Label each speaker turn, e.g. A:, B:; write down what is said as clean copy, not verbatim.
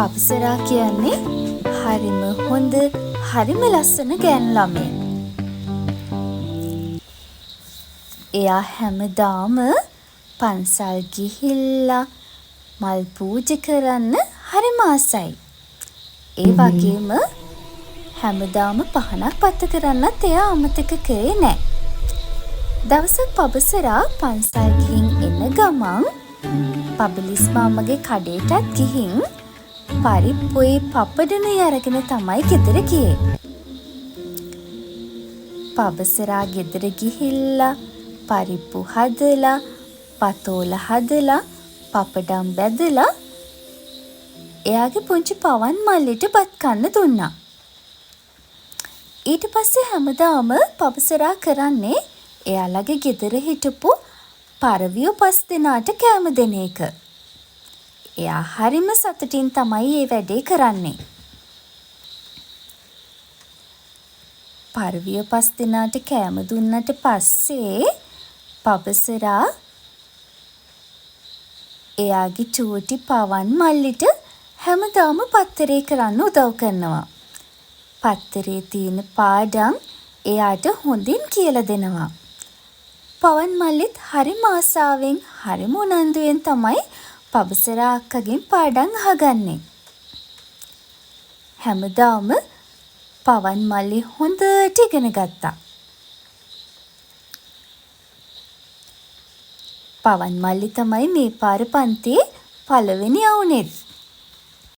A: පබසරා කියන්නේ හරිම හොඳ හරිම ලස්සන ගෑනු ළමයෙක්. එයා හැමදාම පන්සල් ගිහිල්ලා මල් පූජා කරන්න හරිම ආසයි. ඒ වගේම හැමදාම පහනක් පත්තු කරන්නත් එයා අමතක කරේ නෑ. දවසක් පබසරා පන්සල් ගිහින් එන ගමන් පබිලිස් මාමගේ කඩේටත් ගිහින් පරිප්පුවේ පපඩනුයි අරගෙන තමයි ගෙදර ගියේ. පබසරා ගෙදර ගිහිල්ලා පරිප්පු හදලා පතෝල හදලා පපඩම් බැදලා එයාගේ පුංචි පවන් මල්ලිට බත් කන්න දුන්නා. ඊට පස්සේ හැමදාම පබසරා කරන්නේ එයාලගේ ගෙදර හිටපු පරවියෝ 5 දෙනාට කෑම දෙන එක. එයා හරිම සතුටින් තමයි මේ වැඩේ කරන්නේ. පරවියෝ 5 දෙනාට කෑම දුන්නට පස්සේ පබසරා එයාගේ චූටි පවන් මල්ලිට හැමදාම පත්තරේ කරන්න උදව් කරනවා. පත්තරේ තියෙන පාඩම් එයාට හොඳින් කියලා දෙනවා. පවන් මල්ලිත් හරිම ආසාවෙන් හරිම උනන්දුවෙන් තමයි පබසරා අක්කගෙන් පාඩම් අහගන්නේ. හැමදාම පවන් මල්ලි හොඳට ඉගෙන ගත්තා. පවන් මල්ලි තමයි මේ පාර පන්තියේ පළවෙනියා වුණේ.